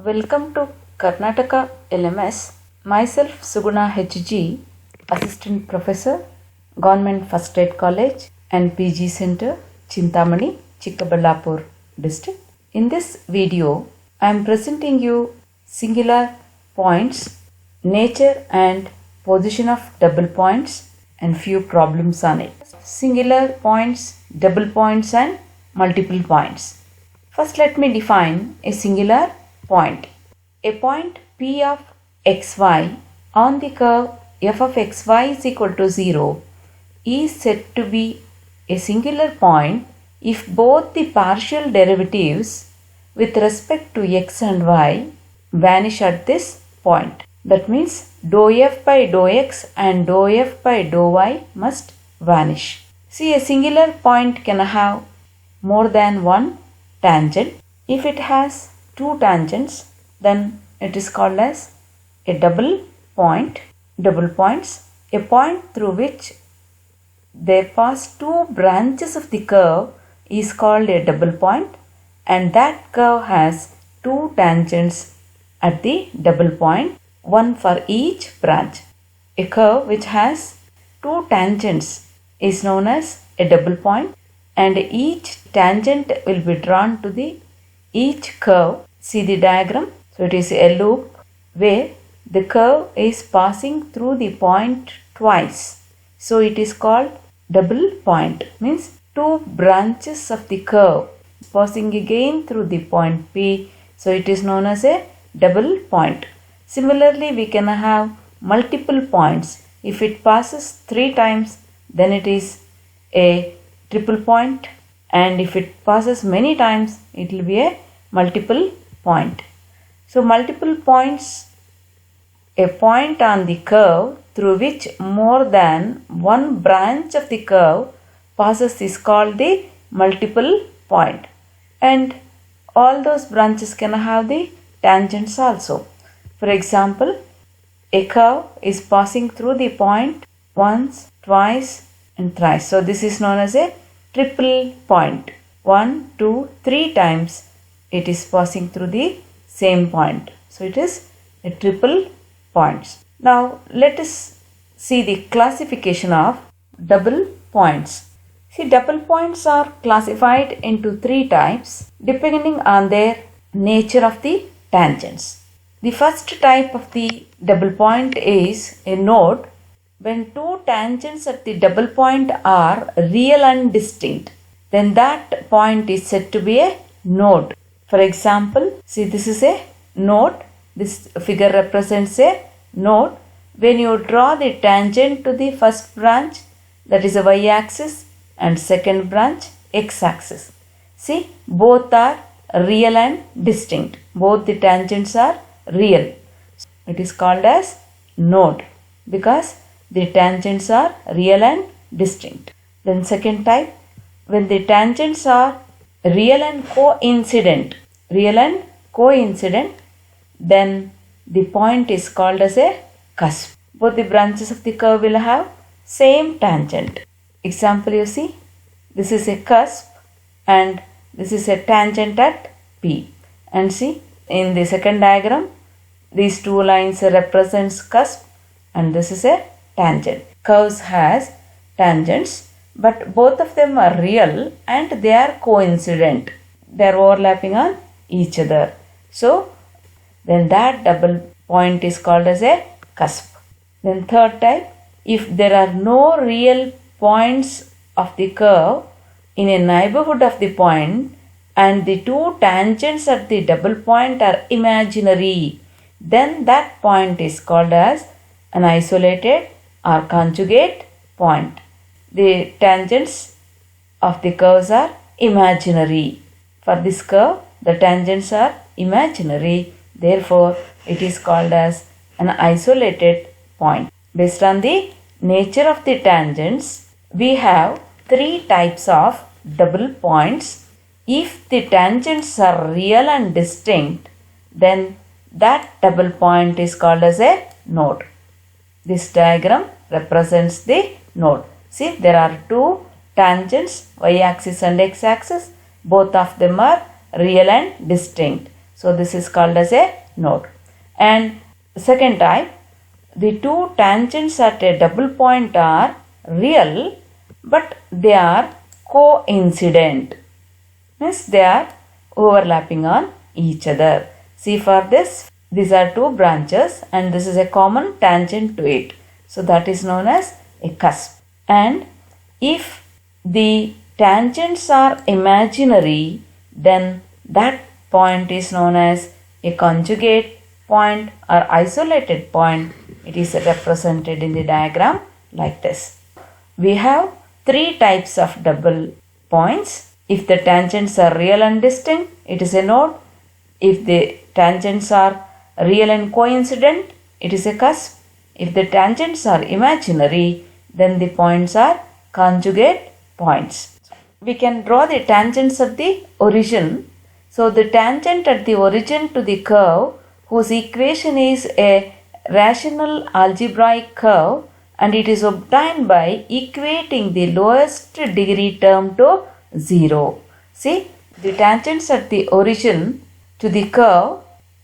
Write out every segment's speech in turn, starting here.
Welcome to Karnataka LMS. Myself Suguna HG, Assistant Professor, Government First Aid College and PG Center, Chintamani, Chikkaballapur District. In this video, I am presenting you singular points, nature and position of double points and few problems on it. Singular points, double points and multiple points. First let me define a singular point. A point P of xy on the curve f of xy is equal to 0 is said to be a singular point if both the partial derivatives with respect to x and y vanish at this point. That means dou f by dou x and dou f by dou y must vanish. See, a singular point can have more than one tangent. If it has two tangents, then it is called as a double point. Double points, a point through which there pass two branches of the curve is called a double point, and that curve has two tangents at the double point, one for each branch. A curve which has two tangents is known as a double point, and each tangent will be drawn to the each curve. See the diagram. So it is a loop where the curve is passing through the point twice. So it is called double point. Means two branches of the curve passing again through the point P. So it is known as a double point. Similarly, we can have multiple points. If it passes three times, then it is a triple point, and if it passes many times, it will be a multiple point. So multiple points, a point on the curve through which more than one branch of the curve passes is called the multiple point, and all those branches can have the tangents also. For example, a curve is passing through the point once, twice and thrice. So this is known as a triple point. 1, 2, 3 times it is passing through the same point. So it is a triple points. Now let us see the classification of double points. See, double points are classified into three types depending on their nature of the tangents. The first type of the double point is a node. When two tangents at the double point are real and distinct, then that point is said to be a node. For example, see, this is a node. This figure represents a node. When you draw the tangent to the first branch, that is a y-axis, and second branch x-axis. See, both are real and distinct. Both the tangents are real. It is called as node because the tangents are real and distinct. Then second type, when the tangents are real and coincident, then the point is called as a cusp. Both the branches of the curve will have same tangent. Example, you see, this is a cusp and this is a tangent at P. And see, in the second diagram, these two lines represents cusp and this is a tangent. Curves has tangents, but both of them are real and they are coincident. They are overlapping on each other. So then that double point is called as a cusp. Then third type, if there are no real points of the curve in a neighborhood of the point and the two tangents at the double point are imaginary, then that point is called as an isolated or conjugate point. The tangents of the curves are imaginary. For this curve, the tangents are imaginary. Therefore, it is called as an isolated point. Based on the nature of the tangents, we have three types of double points. If the tangents are real and distinct, then that double point is called as a node. This diagram represents the node. See, there are two tangents, y-axis and x-axis. Both of them are real and distinct. So this is called as a node. And second type, the two tangents at a double point are real, but they are coincident. Means they are overlapping on each other. See, for this, these are two branches and this is a common tangent to it. So that is known as a cusp. And if the tangents are imaginary, then that point is known as a conjugate point or isolated point. It is represented in the diagram like this. We have three types of double points. If the tangents are real and distinct, it is a node. If the tangents are real and coincident, it is a cusp. If the tangents are imaginary, then the points are conjugate points. We can draw the tangents at the origin. So the tangent at the origin to the curve, whose equation is a rational algebraic curve, and it is obtained by equating the lowest degree term to 0. See, the tangents at the origin to the curve,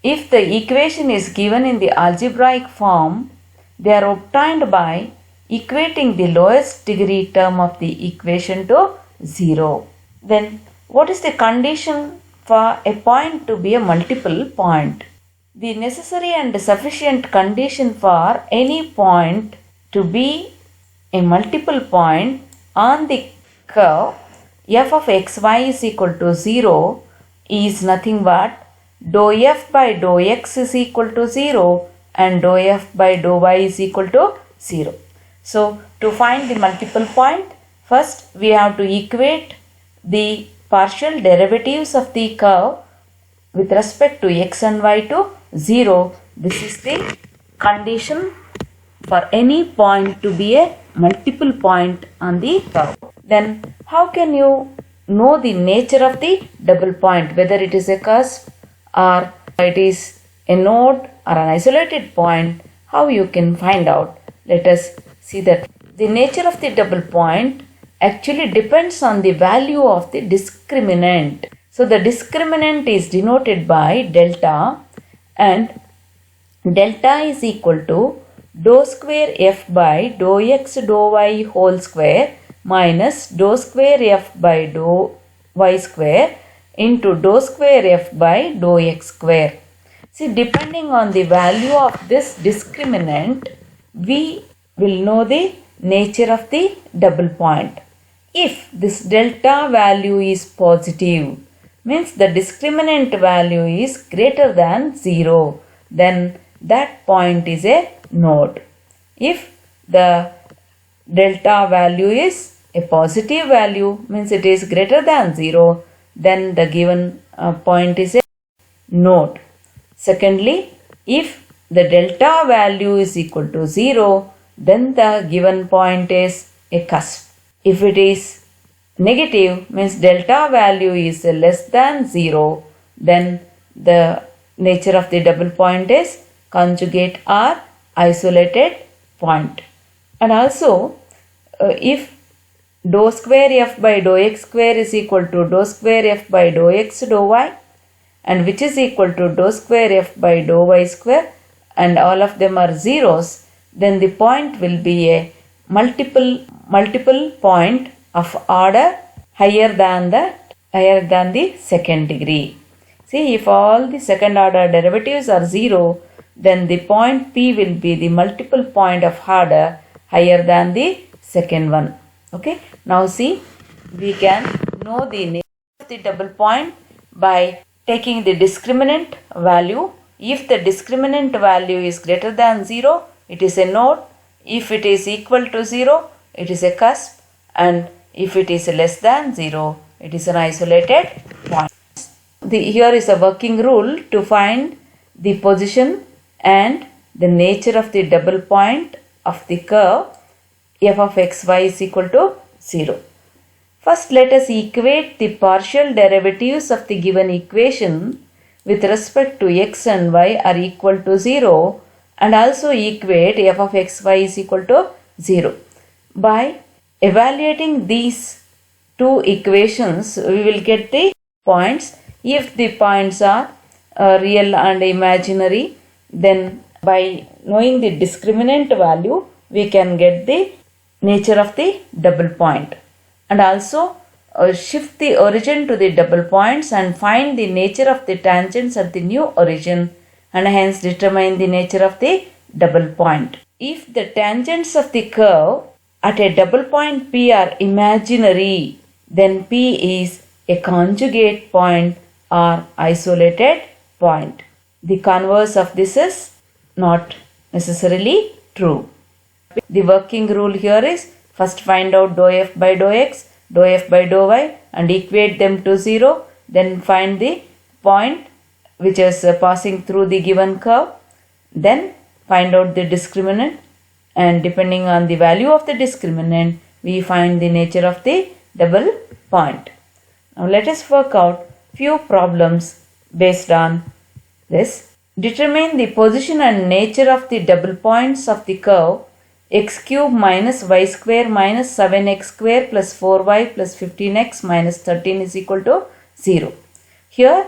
if the equation is given in the algebraic form, they are obtained by equating the lowest degree term of the equation to 0. Then what is the condition for a point to be a multiple point? The necessary and sufficient condition for any point to be a multiple point on the curve f of xy is equal to 0 is nothing but dou f by dou x is equal to 0 and dou f by dou y is equal to 0. So to find the multiple point, first we have to equate the partial derivatives of the curve with respect to x and y to 0. This is the condition for any point to be a multiple point on the curve. Then how can you know the nature of the double point, whether it is a cusp or it is a node or an isolated point? How you can find out? Let us see that the nature of the double point actually depends on the value of the discriminant. So the discriminant is denoted by delta, and delta is equal to dou square f by dou x dou y whole square minus dou square f by dou y square into dou square f by dou x square. See, depending on the value of this discriminant, we will know the nature of the double point. If this delta value is positive, means the discriminant value is greater than 0, then that point is a node. If the delta value is a positive value, means it is greater than 0, then the given point is a node. Secondly, if the delta value is equal to 0, then the given point is a cusp. If it is negative, means delta value is less than 0, then the nature of the double point is conjugate or isolated point. And also, if dou square f by dou x square is equal to dou square f by dou x dou y, and which is equal to dou square f by dou y square, and all of them are zeros, then the point will be a multiple point of order higher than the second degree. See, if all the second order derivatives are 0, then the point P will be the multiple point of order higher than the second one. Okay. Now see, we can know the nature of the double point by taking the discriminant value. If the discriminant value is greater than 0, it is a node. If it is equal to 0, it is a cusp. And if it is less than 0, it is an isolated point. Here is a working rule to find the position and the nature of the double point of the curve f of xy is equal to 0. First, let us equate the partial derivatives of the given equation with respect to x and y are equal to 0, and also equate f of xy is equal to 0. By evaluating these two equations, we will get the points. If the points are real and imaginary. Then by knowing the discriminant value, we can get the nature of the double point, and also shift the origin to the double points and find the nature of the tangents at the new origin, and hence determine the nature of the double point. If the tangents of the curve at a double point P are imaginary, then P is a conjugate point or isolated point. The converse of this is not necessarily true. The working rule here is first find out dou f by dou x, dou f by dou y, and equate them to 0. Then find the point which is passing through the given curve. Then find out the discriminant, and depending on the value of the discriminant, we find the nature of the double point. Now let us work out few problems based on this. Determine the position and nature of the double points of the curve x cube minus y square minus 7x square plus 4y plus 15x minus 13 is equal to 0. Here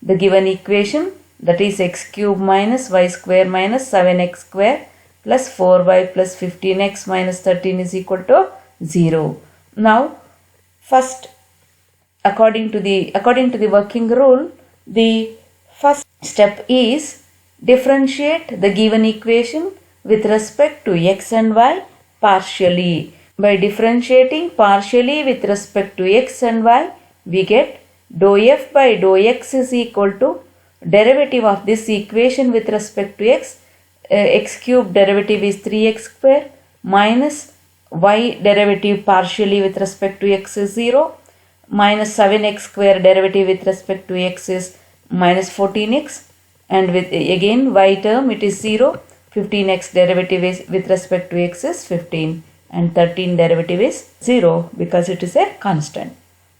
the given equation, that is x cube minus y square minus 7x square plus 4y plus 15x minus 13 is equal to 0. Now first, according to the working rule, the first step is differentiate the given equation with respect to x and y partially. By differentiating partially with respect to x and y, we get dou f by dou x is equal to derivative of this equation with respect to x. X cube derivative is 3x square minus y derivative partially with respect to x is 0 minus 7x square derivative with respect to x is minus 14x, and with again y term it is 0. 15x derivative is with respect to x is 15, and 13 derivative is 0 because it is a constant.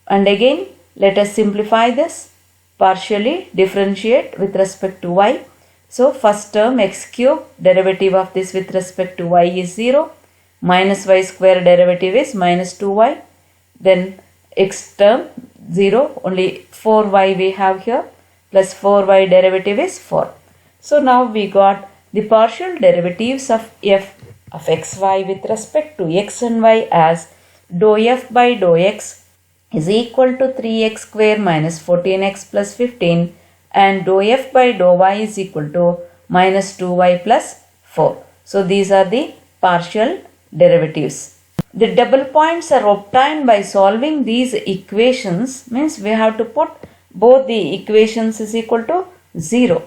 And again let us simplify this, partially differentiate with respect to y. So first term x cube derivative of this with respect to y is 0, minus y square derivative is minus 2y, then x term 0, only 4y we have here, plus 4y derivative is 4. So now we got the partial derivatives of f of xy with respect to x and y as dou f by dou x is equal to 3x square minus 14x plus 15, and dou f by dou y is equal to minus 2y plus 4. So these are the partial derivatives. The double points are obtained by solving these equations, means we have to put both the equations is equal to 0.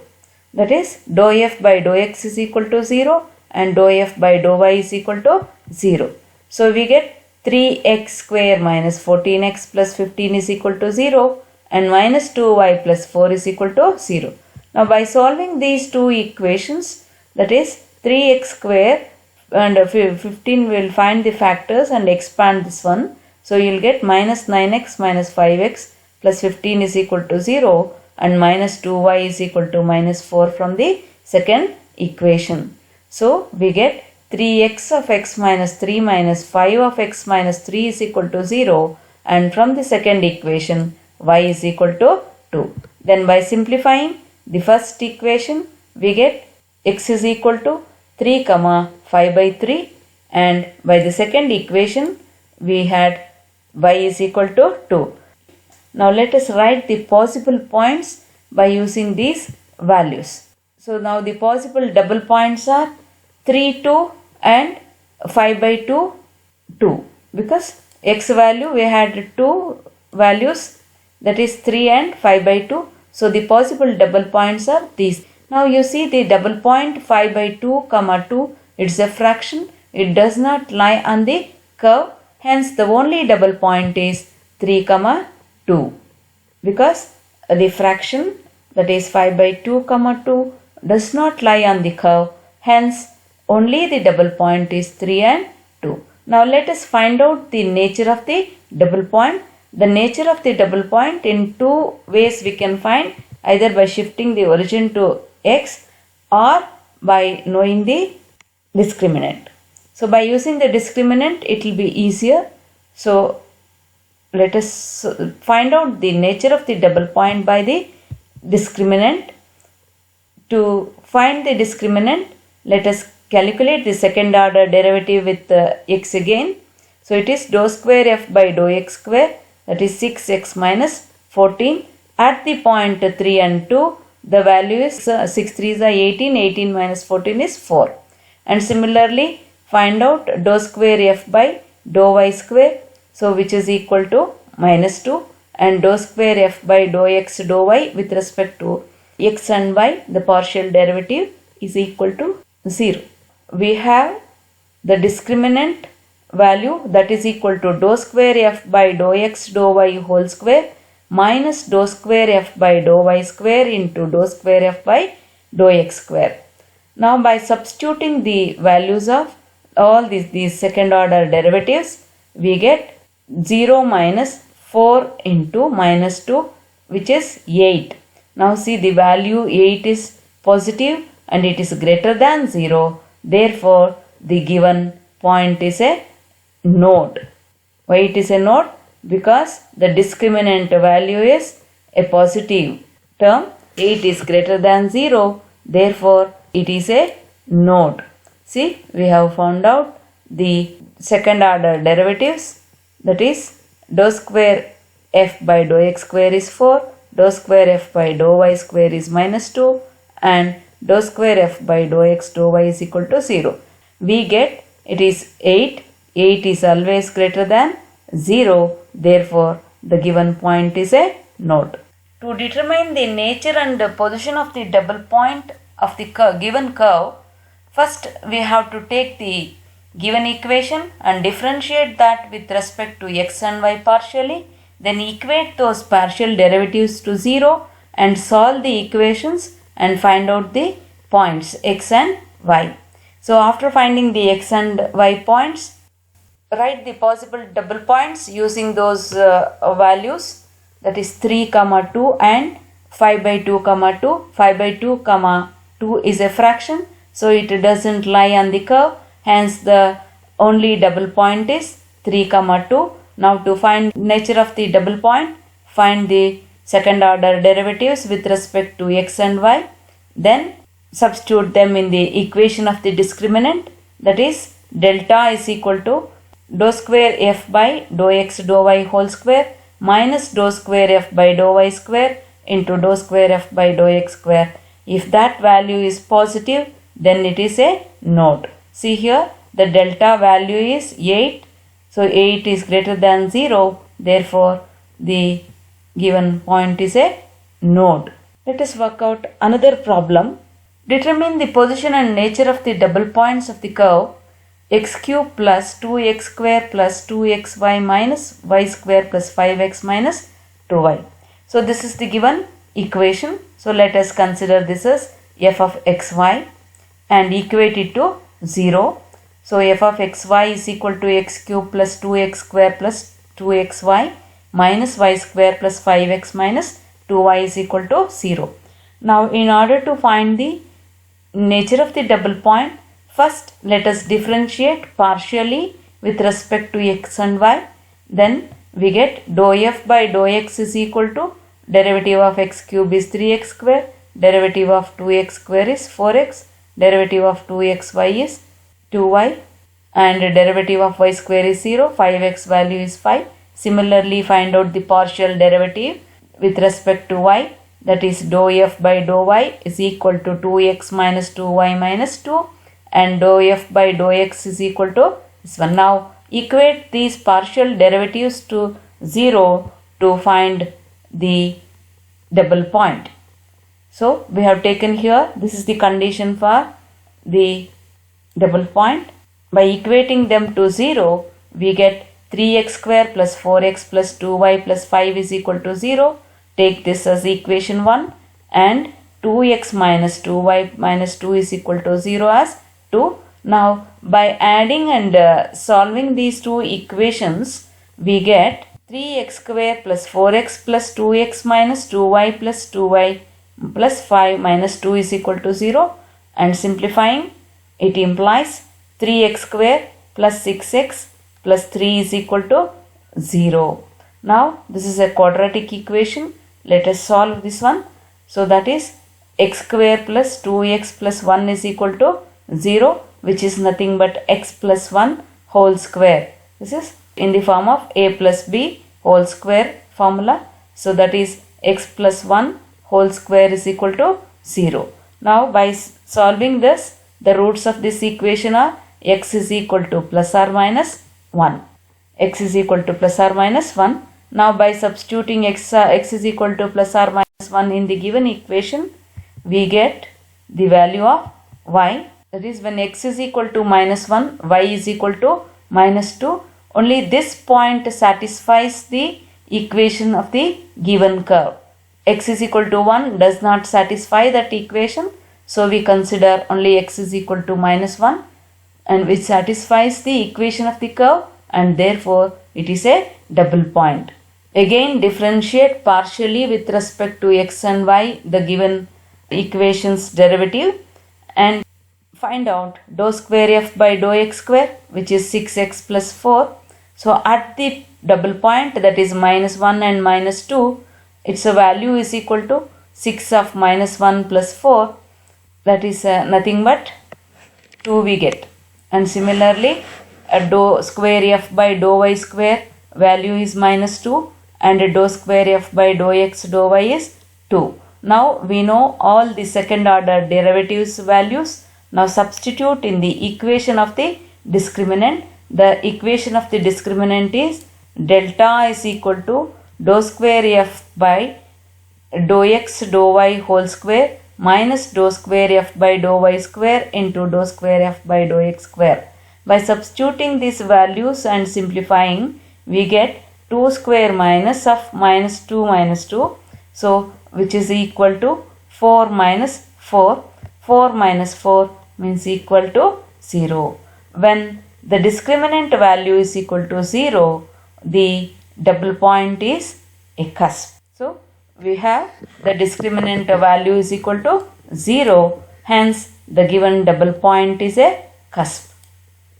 That is dou f by dou x is equal to 0 and dou f by dou y is equal to 0. So we get 3x square minus 14x plus 15 is equal to 0 and minus 2y plus 4 is equal to 0. Now by solving these two equations, that is 3x square and 15, will find the factors and expand this one. So you will get minus 9x minus 5x plus 15 is equal to 0 and minus 2y is equal to minus 4 from the second equation. So we get 3x of x minus 3 minus 5 of x minus 3 is equal to 0, and from the second equation y is equal to 2. Then by simplifying the first equation, we get x is equal to 3 comma 5 by 3, and by the second equation we had y is equal to 2. Now let us write the possible points by using these values. So now the possible double points are 3, 2 and 5 by 2, 2. Because x value we had two values, that is 3 and 5 by 2. So the possible double points are these. Now you see the double point 5 by 2 comma 2, it's a fraction. It does not lie on the curve. Hence the only double point is 3 comma 2. Because the fraction, that is 5 by 2 comma 2, does not lie on the curve. Hence only the double point is 3 and 2. Now let us find out the nature of the double point. The nature of the double point in two ways we can find, either by shifting the origin to x or by knowing the discriminant. So by using the discriminant it will be easier. So let us find out the nature of the double point by the discriminant. To find the discriminant, let us calculate the second order derivative with x again. So it is dou square f by dou x square, that is 6x minus 14. At the point 3 and 2, the value is 6 3s are 18, 18 minus 14 is 4. And similarly, find out dou square f by dou y square, so which is equal to minus 2, and dou square f by dou x dou y with respect to x and y, the partial derivative is equal to 0. We have the discriminant value, that is equal to dou square f by dou x dou y whole square minus dou square f by dou y square into dou square f by dou x square. Now by substituting the values of all these second order derivatives, we get 0 minus 4 into minus 2, which is 8. Now see, the value 8 is positive and it is greater than 0. Therefore, the given point is a node. Why it is a node? Because the discriminant value is a positive term. 8 is greater than 0. Therefore, it is a node. See, we have found out the second order derivatives, that is dou square f by dou x square is 4, dou square f by dou y square is minus 2, and dou square f by dou x dou y is equal to 0. We get it is 8. 8 is always greater than 0. Therefore, the given point is a node. To determine the nature and position of the double point of the given curve, first we have to take the given equation and differentiate that with respect to x and y partially, then equate those partial derivatives to 0 and solve the equations and find out the points x and y. So after finding the x and y points, write the possible double points using those values, that is 3, 2 and 5 by 2, 2. 5 by 2, 2 is a fraction, so it doesn't lie on the curve. Hence the only double point is 3, 2. Now to find nature of the double point, find the second order derivatives with respect to x and y. Then substitute them in the equation of the discriminant, that is delta is equal to dou square f by dou x dou y whole square minus dou square f by dou y square into dou square f by dou x square. If that value is positive, then it is a node. See here, the delta value is 8. So 8 is greater than 0. Therefore, the given point is a node. Let us work out another problem. Determine the position and nature of the double points of the curve x cube plus 2x square plus 2xy minus y square plus 5x minus 2y. So this is the given equation. So let us consider this as f of xy and equate it to 0. So f of xy is equal to x cube plus 2x square plus 2xy minus y square plus 5x minus 2y is equal to 0. Now in order to find the nature of the double point, first let us differentiate partially with respect to x and y. Then we get dou f by dou x is equal to derivative of x cube is 3x square, derivative of 2x square is 4x, derivative of 2xy is 2y, and derivative of y square is 0, 5x value is 5. Similarly, find out the partial derivative with respect to y, that is dou f by dou y is equal to 2x minus 2y minus 2, and dou f by dou x is equal to this one. Now equate these partial derivatives to 0 to find the double point. So we have taken here, this is the condition for the double point. By equating them to 0, we get 3x square plus 4x plus 2y plus 5 is equal to 0. Take this as equation 1, and 2x minus 2y minus 2 is equal to 0 as 2. Now by adding and solving these two equations, we get 3x square plus 4x plus 2x minus 2y plus 2y plus 5 minus 2 is equal to 0, and simplifying it implies 3x square plus 6x plus 3 is equal to 0. Now this is a quadratic equation. Let us solve this one. So that is x square plus 2x plus 1 is equal to 0, which is nothing but x plus 1 whole square. This is in the form of a plus b whole square formula. So that is x plus 1 whole square is equal to 0. Now by solving this, the roots of this equation are x is equal to plus or minus 1. X is equal to plus or minus 1. Now by substituting x is equal to plus or minus 1 in the given equation, we get the value of y. That is, when x is equal to minus 1, y is equal to minus 2. Only this point satisfies the equation of the given curve. X is equal to 1 does not satisfy that equation. So we consider only x is equal to minus 1, and which satisfies the equation of the curve, and therefore it is a double point. Again, differentiate partially with respect to x and y the given equation's derivative and find out dou square f by dou x square, which is 6x plus 4. So at the double point, that is minus 1 and minus 2, its value is equal to 6 of minus 1 plus 4. That is nothing but 2 we get. And similarly, dou square f by dou y square value is minus 2, and dou square f by dou x dou y is 2. Now we know all the second order derivatives values. Now substitute in the equation of the discriminant. The equation of the discriminant is delta is equal to dou square f by dou x dou y whole square minus dou square f by dou y square into dou square f by dou x square. By substituting these values and simplifying, we get 2 square minus of minus 2 minus 2. So which is equal to 4 minus 4. 4 minus 4 means equal to 0. When the discriminant value is equal to 0, the double point is a cusp. So we have the discriminant value is equal to 0, hence the given double point is a cusp.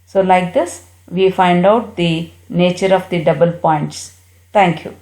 So like this we find out the nature of the double points. Thank you.